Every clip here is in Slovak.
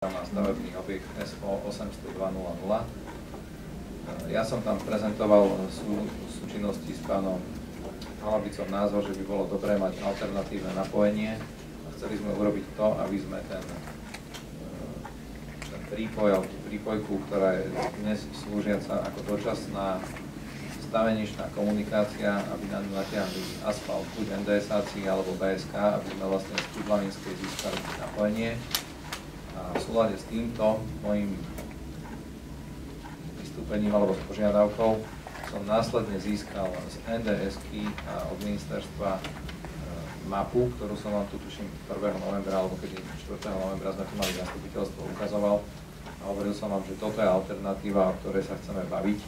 na stavebný objekt SO 80200. Ja som tam prezentoval v súčinnosti s pánom Halabicom názor, že by bolo dobré mať alternatívne napojenie. Chceli sme urobiť to, aby sme ten prípoj alebo prípojku, ktorá je dnes slúžiaca ako dočasná staveničná komunikácia, aby na ňu natiahli asfalt, buď NDSáci alebo BSK, aby sme vlastne z Triblavinskej získali napojenie. A v súlade s týmto mojím vystúpením alebo s požiadavkou som následne získal z NDSky a od ministerstva mapu, ktorú som vám tu tuším 1. novembra alebo keď 4. novembra sme tu mali zastupiteľstvo ukazoval a hovoril som vám, že toto je alternatíva, o ktorej sa chceme baviť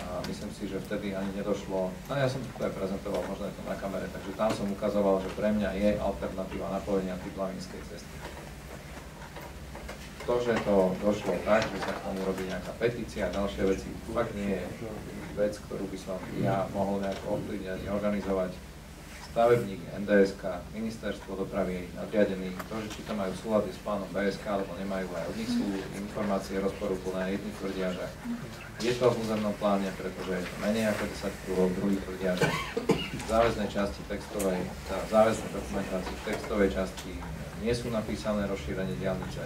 a myslím si, že vtedy ani nedošlo, no ja som to aj prezentoval, možno je to na kamere, takže tam som ukazoval, že pre mňa je alternatíva napojenia Triblavinskej cesty. To, že to došlo tak, že sa k tomu robí nejaká petícia a ďalšie veci, fakt nie je vec, ktorú by som ja mohol nejako ovplyvniť, organizovať. Stavebník, NDSK, ministerstvo dopravy je ich nadriadený. To, že či to majú súlady s plánom BSK, alebo nemajú, aj od nich sú informácie rozporuplné. Jedni tvrdia, že je to v územnom pláne, pretože je to menej ako 10 kruhov, druhí tvrdia, že v záväznej časti textovej, záväznej dokumentácii v textovej časti nie sú napísané rozšírenie diaľnice.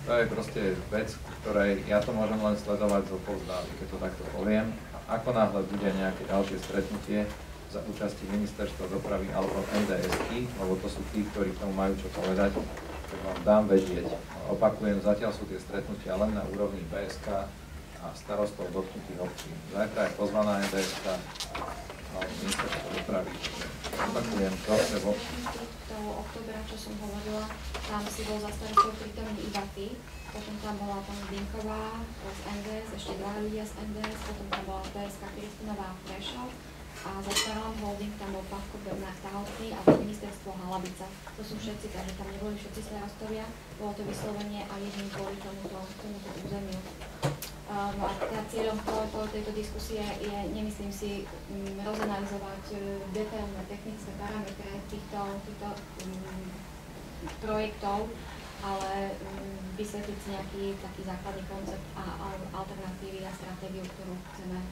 To je proste vec, ktorej ja to môžem len sledovať zo povzdávy, keď to takto poviem. A ako náhle bude nejaké ďalšie stretnutie za účasti ministerstva dopravy alebo NDSky, lebo to sú tí, ktorí k tomu majú čo povedať, tak vám dám vedieť. Opakujem, zatiaľ sú tie stretnutia len na úrovni BSK a starostov dotknutých obcí. Zajtra je pozvaná NDSK alebo ministerstvo dopravy. Opakujem to, lebo toho októbra, čo som hovorila, tam si bol za starostov prítomný iba ty, potom tam bola pani Dinková z NDS, ešte dva ľudia z NDS, potom tam bola BSK Kristinová a Prešov a za Starland Holding tam bol Pavko Bernák Tahotný a ministerstvo Halabica. To sú všetci, takže tam neboli všetci starostovia, bolo to vyslovene a jedným kvôli tomuto územiu. No a teda cieľom tejto diskusie je, nemyslím si, rozanalizovať detailné technické parametre týchto projektov, ale vysvetliť si nejaký taký základný koncept a alternatívy a stratégiu, ktorú chceme.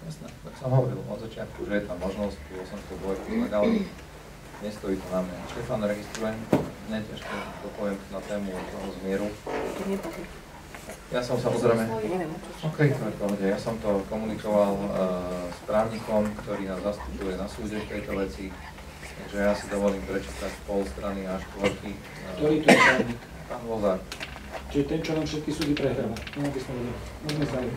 Jasné, tak som hovoril od začiatku, že je tam možnosť, tu 802 legálnych, nestojí to na mňa. Štefan, registrujem, hneď ešte dopoviem na tému toho zmieru. Ja som samozrejme, OK, to je v pohode, ja som to komunikoval s právnikom, ktorý nás zastupuje na súde v tejto veci, takže ja si dovolím prečítať pol strany až štvorky. Ktorý tu je právnik? Pán Vozák. Čiže ten, čo nám všetky súdy prehráva.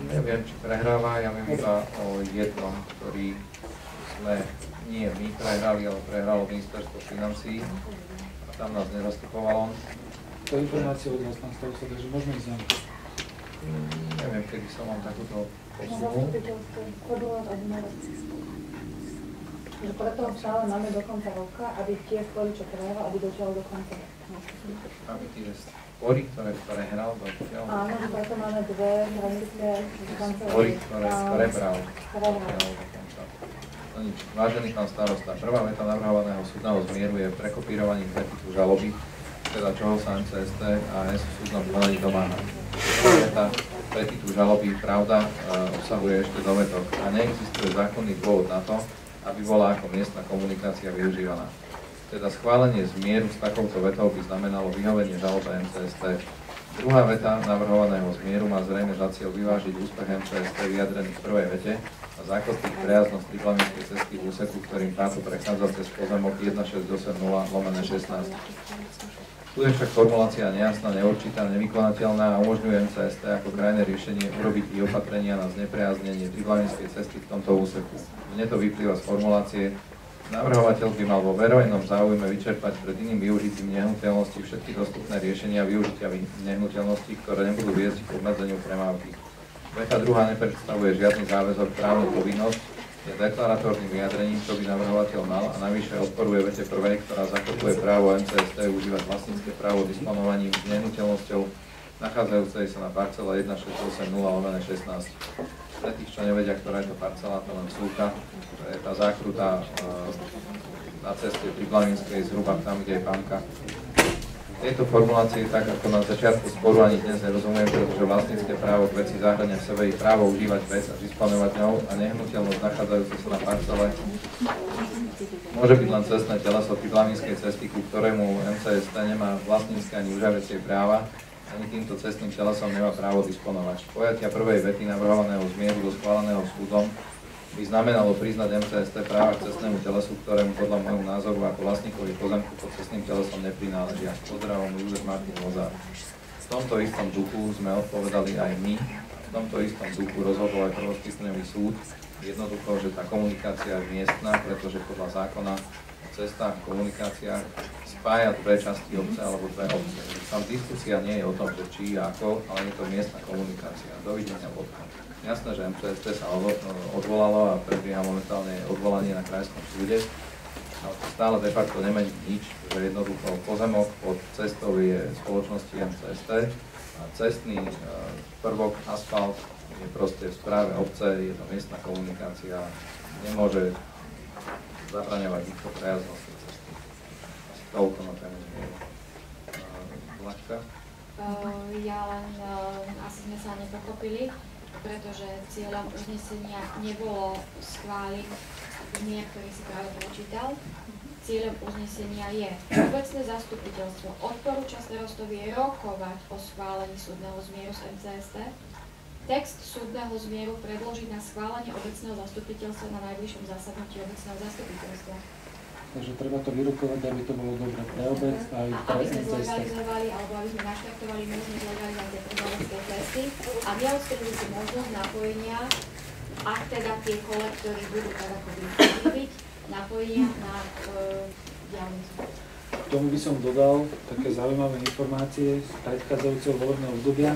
Neviem, či prehráva, ja viem iba o jednom, ktorý sme, nie my prehrali, ale prehralo ministerstvo financií a tam nás nezastupovalo. To je informácia od vás, pán starosta, takže môžeme ísť na to. Neviem, kedy som vám takúto posúvu. Že preto stále máme do konca roka, aby tie spory, čo prehral, aby dotiaľ do konca. Aby tie spory, ktoré prehral, dotiaľ. Áno, že preto máme dve hraničné spory, ktoré prebral dotiaľ do konca. No nič, vážený pán starosta, prvá veta navrhovaného súdneho zmieru je prekopírovaním petitu žaloby, teda čoho sa MCST a S v súdnom konaní domáha. Prvá veta petitu žaloby, pravda, obsahuje ešte dovetok a neexistuje zákonný dôvod na to, aby bola ako miestna komunikácia využívaná. Teda schválenie zmieru s takouto vetou by znamenalo vyhovenie žalobe MCST. Druhá veta navrhovaného zmieru má zrejme za cieľ vyvážiť úspech MCST vyjadrený v prvej vete a zákazník prejazdnosť Triblavinskej cesty v úseku, ktorým táto prechádza cez pozemok 1680/16. Tu je však formulácia nejasná, neurčitá, nevykonateľná a umožňuje MCST ako krajné riešenie urobiť i opatrenia na znepriaznenie Triblavinskej cesty v tomto úseku. Mne to vyplýva z formulácie: navrhovateľ by mal vo verejnom záujme vyčerpať pred iným využitím nehnuteľnosti všetky dostupné riešenia využitia nehnuteľností, ktoré nebudú viesť k obmedzeniu premávky. Veta druhá nepredstavuje žiadny záväzok, právnu povinnosť, je deklaratórnym vyjadrením, čo by navrhovateľ mal a navyše odporuje vete prvej, ktorá zakotvuje právo MCST užívať vlastnícke právo disponovaním s nehnuteľnosťou nachádzajúcej sa na parcele 1680/16. Pre tých, čo nevedia, ktorá je to parcela, to len súka, to je tá zákruta na ceste Triblavinskej zhruba tam, kde je Pánka. Tejto formulácii, tak ako na začiatku sporu, ani dnes nerozumiem, pretože vlastnícke právo k veci zahŕňa v sebe i právo užívať vec a disponovať ňou a nehnuteľnosť nachádzajúca sa na parcele môže byť len cestné teleso Triglavinskej cesty, ku ktorému MCST nemá vlastnícke ani užívacie práva, ani týmto cestným telesom nemá právo disponovať. Pojatia prvej vety navrhovaného zmieru do schváleného súdom by znamenalo priznať MCST práva k cestnému telesu, ktorému podľa môjho názoru ako vlastníkovi pozemku pod cestným telesom neprináležia. Pozdravom, Jozef Martin Lozár. V tomto istom duchu sme odpovedali aj my. V tomto istom duchu rozhodol aj prvostupňový súd. Jednoducho, že tá komunikácia je miestna, pretože podľa zákona o cestách a komunikáciách spája dve časti obce alebo dve obce. Tam diskusia nie je o tom, že či ako, ale je to miestna komunikácia. Dovidenia bodka. Jasné, že MCST sa odvolalo a prebieha momentálne odvolanie na krajskom súde, ale to stále de facto nemení nič, že jednoducho pozemok pod cestou je spoločnosti MCST a cestný prvok, asfalt je proste v správe obce, je to miestna komunikácia, nemôže zabraňovať nikto prejazdnosti cesty. Asi toľko na tému zmieru. Vláčka? Ja len asi sme sa nepochopili, pretože cieľom uznesenia nebolo schváliť zmier, ktorý si práve prečítal. Cieľom uznesenia je obecné zastupiteľstvo odporúča starostovi rokovať o schválení súdneho zmieru z MCST, text súdneho zmieru predložiť na schválenie obecného zastupiteľstva na najbližšom zasadnutí obecného zastupiteľstva. Takže treba to vyrokovať, aby to bolo dobre pre obec aj pre aby sme MCST. zlegalizovali, alebo aby sme naštartovali možnosť legalizácie predávactej cesty a neodstredili si možnosť napojenia, ak teda tie kolektory budú tak ako byť, napojenia na diaľnicu. K tomu by som dodal také zaujímavé informácie z predchádzajúceho volebného obdobia,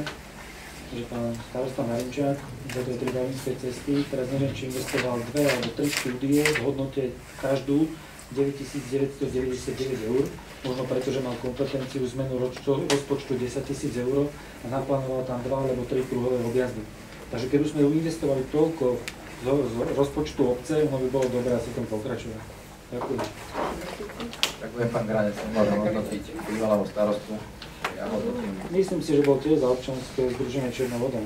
že pán starosta Marinčák za tej Triglavinskej cesty teraz neviem, či investoval 2 alebo 3 štúdie v hodnote každú 9 999 eur, možno preto, že mal kompetenciu zmenu rozpočtu 10 000 eur a naplánoval tam 2 alebo 3 kruhové objazdy. Takže keby sme investovali toľko z rozpočtu obce, ono by bolo dobré asi tom pokračovať. Ďakujem. Ďakujem, pán Granec, nemôžem hodnotiť bývalého starostu. Ja hodnotím. Myslím si, že bol tiež za občianske združenie Černá voda.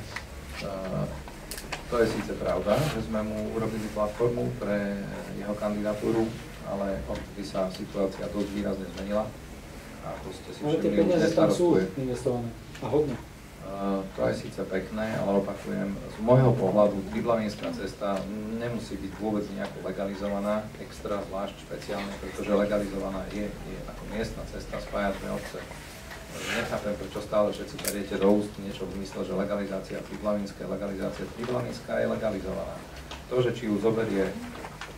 To je síce pravda, že sme mu urobili platformu pre jeho kandidatúru, ale odtedy sa situácia dosť výrazne zmenila. A to ste si Ale tie všimli, už peniaze tam sú nestarostuje. investované. A hodne. To je síce pekné, ale opakujem, z môjho pohľadu Triglavinská cesta nemusí byť vôbec nejako legalizovaná, extra, zvlášť špeciálne, pretože legalizovaná je ako miestna cesta, spája dve obce. Nechápem, prečo stále všetci beriete do úst niečo v zmysle, že legalizácia Triglavinská je legalizovaná. To, že či ju zoberie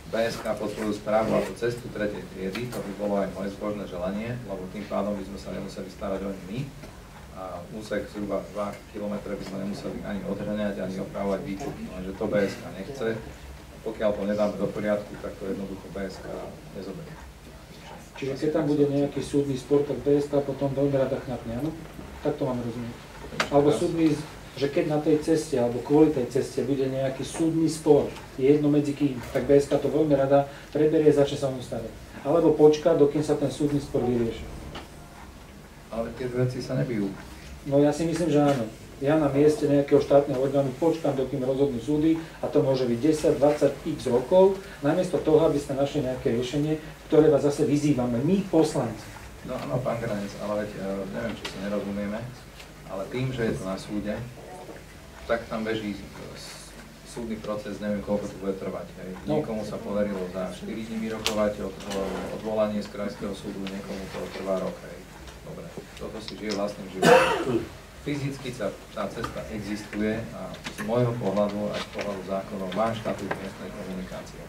BSK pod svoju správu ako cestu 3. triedy, to by bolo aj moje zbožné želanie, lebo tým pádom by sme sa nemuseli starať o my a úsek zhruba 2 km by sme nemuseli ani odhrňať, ani opravovať výkupy, lenže to BSK nechce. Pokiaľ to nedáme do poriadku, tak to jednoducho BSK nezoberie. Čiže keď tam bude nejaký súdny spor, tak BSK potom veľmi rada chnapne, áno? Tak to máme rozumieť. Alebo súdny, že keď na tej ceste, alebo kvôli tej ceste bude nejaký súdny spor, je jedno medzi kým, tak BSK to veľmi rada preberie, začne sa o ňu starať. Alebo počká, dokým sa ten súdny spor vyrieši. Ale tie veci sa nebijú. No ja si myslím, že áno. Ja na mieste nejakého štátneho orgánu počkám, dokým rozhodnú súdy, a to môže byť 10, 20, x rokov, namiesto toho, aby ste našli nejaké riešenie, ktoré vás zase vyzývame, my poslanci. No áno, pán Granec, ale veď, neviem, či si nerozumieme, ale tým, že je to na súde, tak tam beží súdny proces, neviem, koľko to bude trvať. Hej. Niekomu sa podarilo za 4 dní vyrokovať odvolanie z krajského súdu, niekomu to trvá rok. Hej. Dobre, toto si žije vlastným životom. Fyzicky tá cesta existuje a z môjho pohľadu aj z pohľadu zákonov má štatút miestnej komunikácie.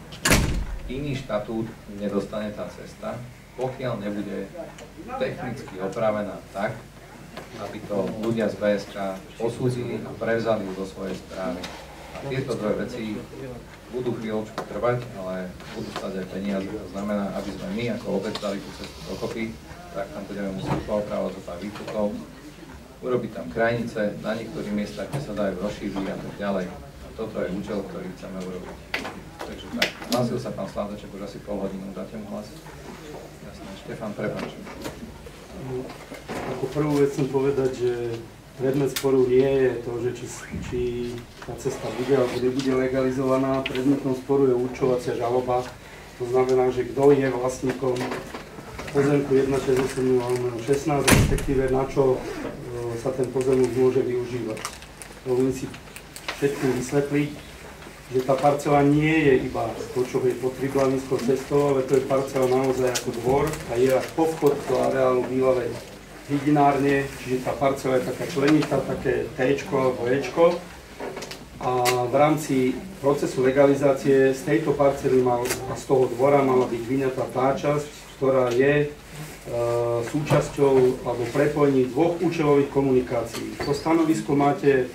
Iný štatút nedostane tá cesta, pokiaľ nebude technicky opravená tak, aby to ľudia z BSK posúdili a prevzali ju do svojej správy. A tieto dve veci budú chvíľočku trvať, ale budú stať aj peniaze. To znamená, aby sme my ako obec dali tú cestu dokopy, tak tam budeme musieť poopravovať zo pár výkutov, urobiť tam krajnice, na niektorých miestach, kde sa dajú rozšíriť a tak ďalej. A toto je účel, ktorý chceme urobiť. Takže tak, hlásil sa pán Sládeček už asi pol hodinu, dáte mu hlas? Jasné, Štefán, prepáč. ako prvú vec chcem povedať, že predmet sporu nie je to, že či tá cesta bude alebo nebude legalizovaná. Predmetom sporu je určovacia žaloba. To znamená, že kto je vlastníkom pozemku 1680/16, respektíve na čo sa ten pozemok môže využívať. Dovolím si všetkým vysvetliť, že tá parcela nie je iba to, čo je pod Triglavinskou cestou, ale to je parcela naozaj ako dvor a je až po vchod do areálu bývalej hydinárne, čiže tá parcela je taká členitá, také T-čko alebo E-čko. A v rámci procesu legalizácie z tejto parcely a z toho dvora mala byť vyňatá tá časť, ktorá je súčasťou alebo prepojením dvoch účelových komunikácií. To stanovisko máte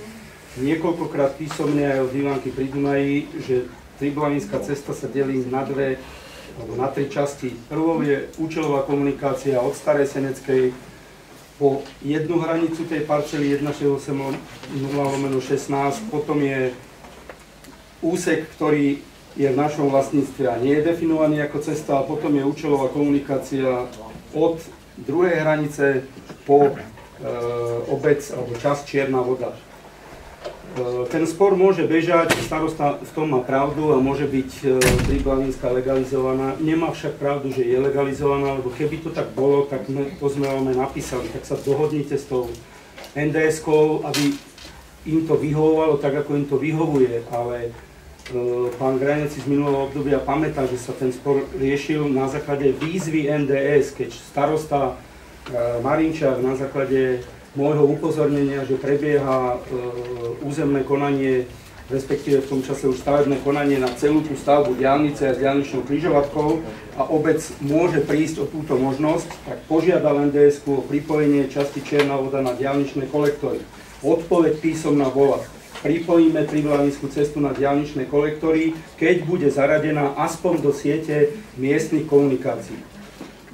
niekoľkokrát písomne aj od Ivánky pri Dunaji, že Triglavinská cesta sa delí na dve alebo na tri časti. Prvou je účelová komunikácia od Starej Seneckej po jednu hranicu tej parcely 1680/16, potom je úsek, ktorý je v našom vlastníctve a nie je definovaný ako cesta, a potom je účelová komunikácia od druhej hranice po obec alebo časť Čierna Voda. Ten spor môže bežať, starosta v tom má pravdu a môže byť Triglavinská legalizovaná. Nemá však pravdu, že je legalizovaná, lebo keby to tak bolo, tak to sme vám napísali. Tak sa dohodnite s tou NDS-kou, aby im to vyhovovalo tak, ako im to vyhovuje. Ale pán Granec z minulého obdobia pamätá, že sa ten spor riešil na základe výzvy NDS, keď starosta Marinčák na základe môjho upozornenia, že prebieha územné konanie, respektíve v tom čase už stavebné konanie na celú tú stavbu diaľnice a s diaľničnou križovatkou a obec môže prísť o túto možnosť, tak požiadal NDS-ku o pripojenie časti Čierna Voda na diaľničné kolektory. Odpoveď písomná bola: pripojíme Triglavinskú cestu na diaľničné kolektory, keď bude zaradená aspoň do siete miestnych komunikácií.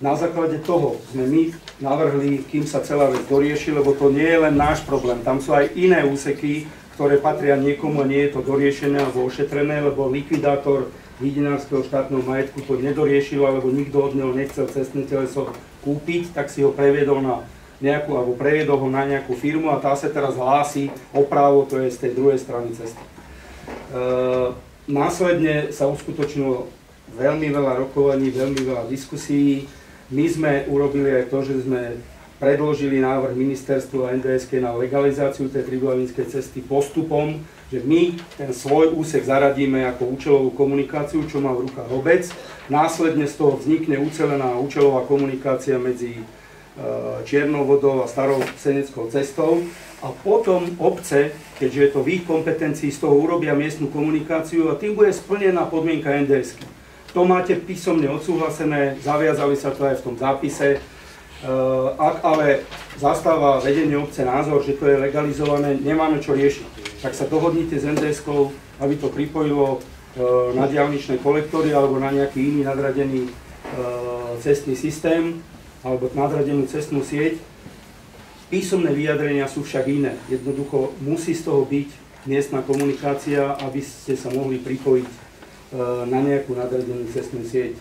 Na základe toho sme my navrhli, kým sa celá vec dorieši, lebo to nie je len náš problém. Tam sú aj iné úseky, ktoré patria niekomu a nie je to doriešené alebo ošetrené, lebo likvidátor hydinárskeho štátneho majetku to nedoriešil, alebo nikto od neho nechcel cestné teleso kúpiť, tak si ho previedol na nejakú, alebo previedol ho na nejakú firmu a tá sa teraz hlási o právo, to je z tej druhej strany cesty. Následne sa uskutočnilo veľmi veľa rokovaní, veľmi veľa diskusí. My sme urobili aj to, že sme predložili návrh ministerstvu a NDS-ke na legalizáciu tej Triglavinskej cesty postupom, že my ten svoj úsek zaradíme ako účelovú komunikáciu, čo má v rukách obec. Následne z toho vznikne ucelená účelová komunikácia medzi Čiernou Vodou a Starou Seneckou cestou a potom obce, keďže je to v ich kompetencii, z toho urobia miestnu komunikáciu a tým bude splnená podmienka NDS-ky. To máte písomne odsúhlasené, zaviazali sa to aj v tom zápise. Ak ale zastáva vedenie obce názor, že to je legalizované, nemáme čo riešiť. Tak sa dohodnite s NDS-kou, aby to pripojilo na diaľničné kolektory alebo na nejaký iný nadradený cestný systém alebo nadradenú cestnú sieť. Písomné vyjadrenia sú však iné. Jednoducho musí z toho byť miestna komunikácia, aby ste sa mohli pripojiť na nejakú nadradenú cestnú sieť.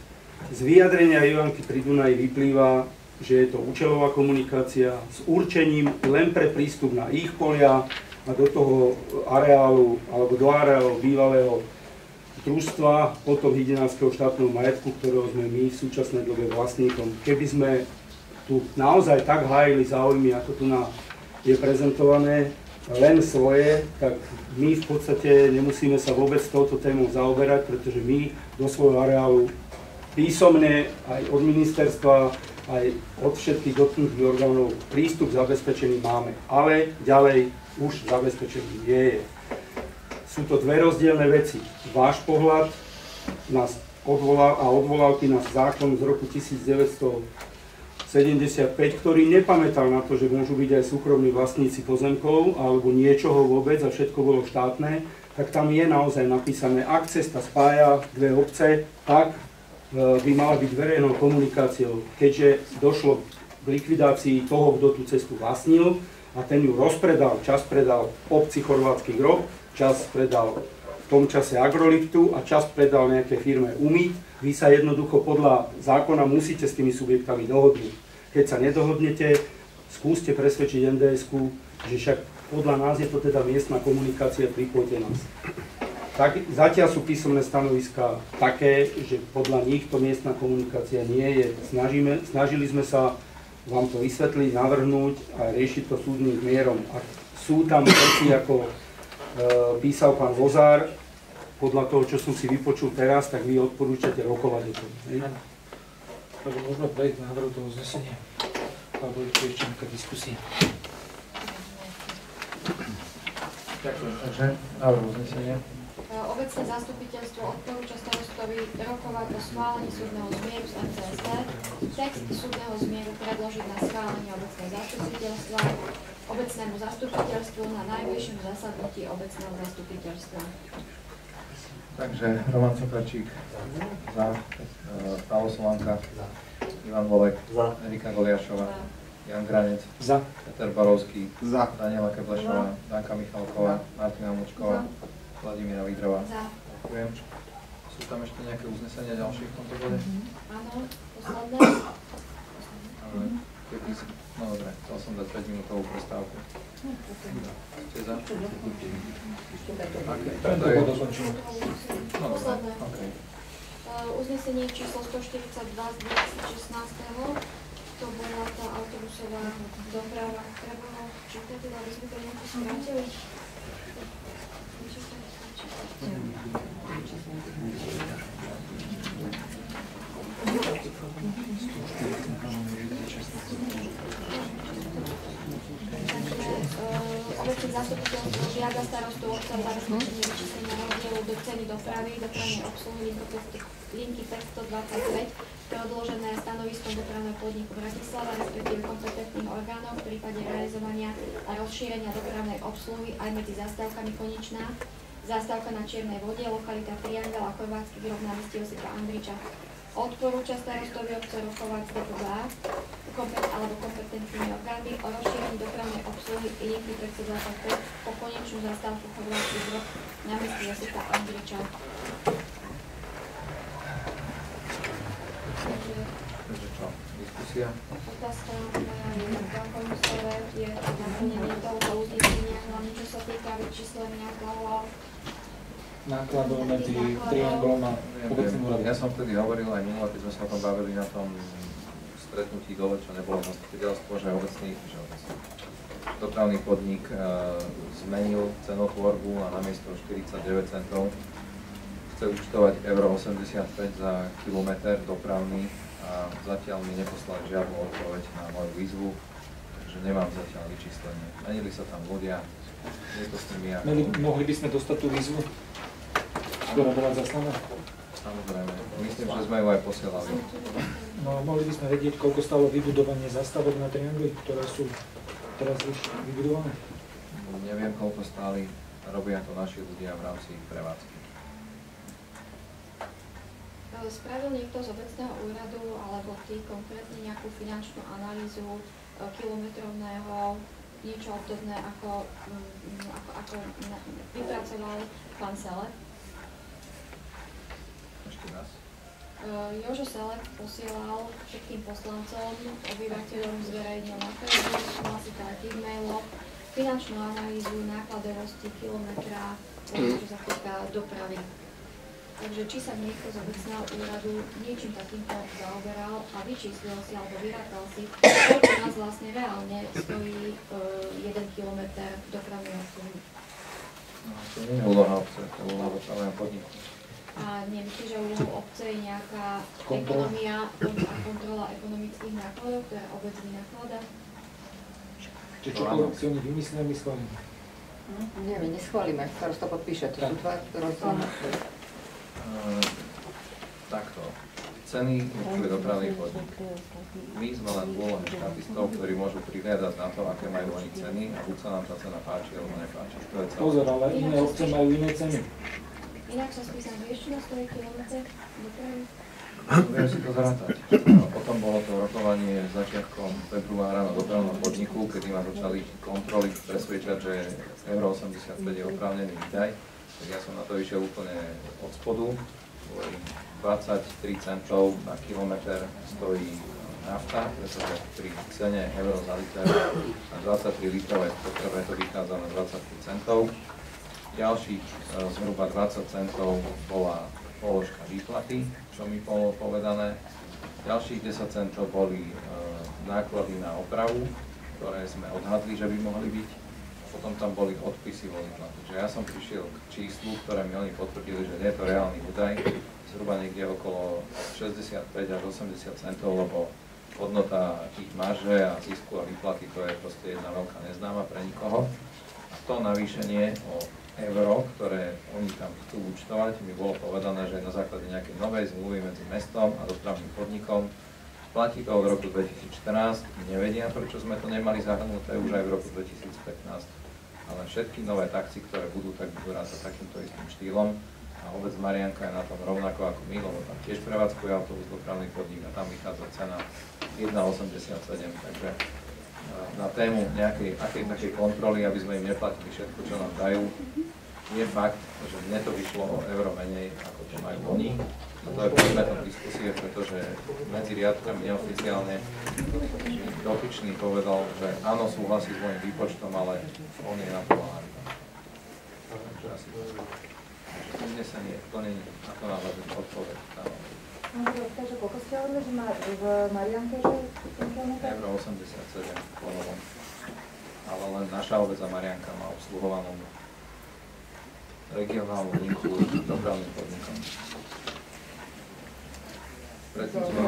Z vyjadrenia Ivánky pri Dunaji vyplýva, že je to účelová komunikácia s určením len pre prístup na ich polia a do toho areálu alebo do areálu bývalého družstva, potom hydinárskeho štátneho majetku, ktorého sme my v súčasnej dobe vlastníkom. Keby sme tu naozaj tak hájili záujmy, ako tu je prezentované, len svoje, tak my v podstate nemusíme sa vôbec s touto témou zaoberať, pretože my do svojho areálu písomne aj od ministerstva, aj od všetkých dotknutých orgánov prístup zabezpečený máme. Ale ďalej už zabezpečený nie je. Sú to dve rozdielne veci. Váš pohľad nás odvolávky na zákon z roku 1975, ktorý nepamätal na to, že môžu byť aj súkromní vlastníci pozemkov alebo niečoho vôbec a všetko bolo štátne, tak tam je naozaj napísané, ak cesta spája dve obce, tak by mala byť verejnou komunikáciou, keďže došlo k likvidácii toho, kto tú cestu vlastnil a ten ju rozpredal, čas predal obci Chorvátsky Grob, čas predal v tom čase Agroliftu a čas predal nejaké firme Umit. Vy sa jednoducho podľa zákona musíte s tými subjektami dohodnúť. Keď sa nedohodnete, skúste presvedčiť NDS-ku, že však podľa nás je to teda miestna komunikácia, pripojte nás. Tak, zatiaľ sú písomné stanoviská také, že podľa nich to miestna komunikácia nie je. Snažili sme sa vám to vysvetliť, navrhnúť a riešiť to súdnym mierom. Ak sú tam veci, ako písal pán Vozár, podľa toho, čo som si vypočul teraz, tak vy odporúčate rokovať o tom. Takže môžeme prejsť na návrhu toho uznesenia. Alebo je tu ešte nejaká diskusia. Ďakujem. Takže návrh uznesenia. Obecné zastupiteľstvo odporúča starostovi rokovať o schválení súdneho zmieru z MCST. Text súdneho zmieru predložiť na schválenie obecného zastupiteľstva, obecnému zastupiteľstvu na najbližšom zasadnutí obecného zastupiteľstva. Takže Roman Cokarčík za, Pálo Solanka, Ivan Volek, Erika Goliášová, Jan Granec, Za. Peter Borovský, Za. Daniela Keblešová, Danka Michalková, Martina Močková, Vladimíra Vidrová. Za. Ďakujem. Sú tam ešte nejaké uznesenia ďalšie v tomto bode? Áno, posledné. Ale keby si... No dobre, chcel som dať 5-minútovú prestávku. Ste za? Aké? Tento bod dokončíme. No dobre, Posledné. okej. Uznesenie číslo 142 z 2016. To bola tá autobusová doprava. Treba ho čítať, aby sme to nejako skrátili. Obecné zastupiteľstvo žiada starostu obca o zabezpečenie vyčíslenia rozdielu do ceny dopravy, dopravnej obsluhy linky 525, predložené stanoviskom dopravného podniku Bratislava, respektíve kompetentným orgánom v prípade realizovania a rozšírenia dopravnej obsluhy aj medzi zastávkami Konečná, zastávka na Čiernej vode, lokalita Triangel a Chorvátsky grob na meste Josipa Andriča. Odporúča starostovi obce rokovať s DPA alebo kompetentnými orgánmi o rozšírení dopravnej obsluhy linky 525 po konečnú zastávku Chorvátsky grob na meste Josipa Andriča. Takže čo? Diskusia? Otázka moja je, pán komisár, je naplnenie tohoto uznesenia, hlavne čo sa týka vyčíslenia Nákladov medzi Trianglom a obecným úradom. Ja som vtedy hovoril aj minule, keď sme sa o tom bavili na tom stretnutí dole, čo nebolo zastupiteľstvo, že obecný dopravný podnik zmenil cenotvorbu a namiesto 49 centov chce účtovať euro 85 za kilometr dopravný a zatiaľ mi neposlali žiadnu odpoveď na moju výzvu, takže nemám zatiaľ vyčíslenie. Menili sa tam ľudia, je to s nimi ako... Mohli by sme dostať tú výzvu, ktorá bola zaslaná? Samozrejme, myslím, že sme ju aj posielali. No a mohli by sme vedieť, koľko stalo vybudovanie zastávok na Triangli, ktoré sú teraz už vybudované? Neviem, koľko stáli, robia to naši ľudia v rámci ich prevádzky. Spravil niekto z obecného úradu alebo ty konkrétne nejakú finančnú analýzu kilometrovného, niečo obdobné ako vypracoval pán Selek? Ešte raz. Jožo Selek posielal všetkým poslancom, obyvateľom zverejnil na Facebooku, asi tak e-mailov, finančnú analýzu nákladovosti kilometra, čo sa týka dopravy. Takže či sa niekto z obecného úradu niečím takýmto zaoberal a vyčíslil si alebo vyrátal si, koľko nás vlastne reálne stojí 1 kilometr dopravnej obsluhy. No, to nie je úloha obce, to je úloha dopravného podniku. A nemyslíš, že úlohou obce je nejaká ekonomia a kontrola ekonomických nákladov, ktoré obec vynakladá? Čiže čokoľvek si oni vymyslia, my schválime. Nie, my neschválime, starosta podpíše, to sú dva rozdielne. Takto. Ceny určuje dopravný podnik. My sme len úlohy štatistov, ktorí môžu prihliadať na to, aké majú oni ceny a buď sa nám tá cena páči, alebo nepáči. To je celé. Pozor, ale iné obce majú iné ceny. Inak sa spýtam, vieš, čo na stojí kilometr dopravy? Viem si to zrátať. Potom bolo to rokovanie začiatkom februára na dopravnom podniku, kedy ma začali kontroly presviečať, že euro 85 je oprávnený výdaj. Tak ja som na to išiel úplne od spodu. 23 centov na kilometr stojí nafta, pretože pri cene euro za liter na 23 litrovej spotrebe to vychádza na 23 centov. Ďalších zhruba 20 centov bola položka výplaty, čo mi bolo povedané. Ďalších 10 centov boli náklady na opravu, ktoré sme odhadli, že by mohli byť. Potom tam boli odpisy vozidla. Takže ja som prišiel k číslu, ktoré mi oni potvrdili, že nie je to reálny údaj, zhruba niekde okolo 65 až 80 centov, lebo hodnota ich marže a zisku a výplaty to je proste jedna veľká neznáma pre nikoho. A to navýšenie o euro, ktoré oni tam chcú účtovať, mi bolo povedané, že na základe nejakej novej zmluvy medzi mestom a dopravným podnikom. Platí to od roku 2014, nevedia, prečo sme to nemali zahrnuté už aj v roku 2015, ale všetky nové taxi, ktoré budú, tak budú rátať takýmto istým štýlom a obec Marianka je na tom rovnako ako my, lebo tam tiež prevádzkuje autobus dopravný podnik a tam vychádza cena 1,87, takže na tému nejakej takej kontroly, aby sme im neplatili všetko, čo nám dajú, je fakt, že mne to vyšlo o euro menej, ako čo majú oni. A to je predmetom diskusie, pretože medzi riadkami neoficiálne dotyčný povedal, že áno, súhlasí s môjim výpočtom, ale on je na to lári. Takže asi uznesenie, to nie je ako náhodný odpoveď. Takže koľko ste hovorili, že v Marianke, že kilometr? Euro 87 ponovom. Ale len naša obec a Marianka má obsluhovanú regionálnu linku dopravným podnikom. Predtým sme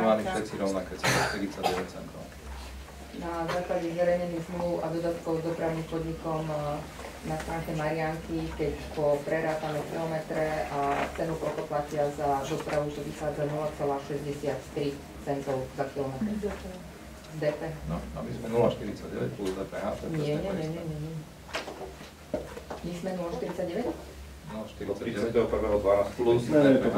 mali všetci rovnaké ceny, 49 centov. Na základe zverejnených zmluv a dodatkov dopravným podnikom na stránke Marianky, keď po prerátame kilometre a cenu, koľko platia za dopravu, že vychádza 0,63 centov za kilometr. DPH. No, aby sme 0,49 plus DPH, to je Nie. My sme 0,49? No, 49. 31.12. Plus DPH.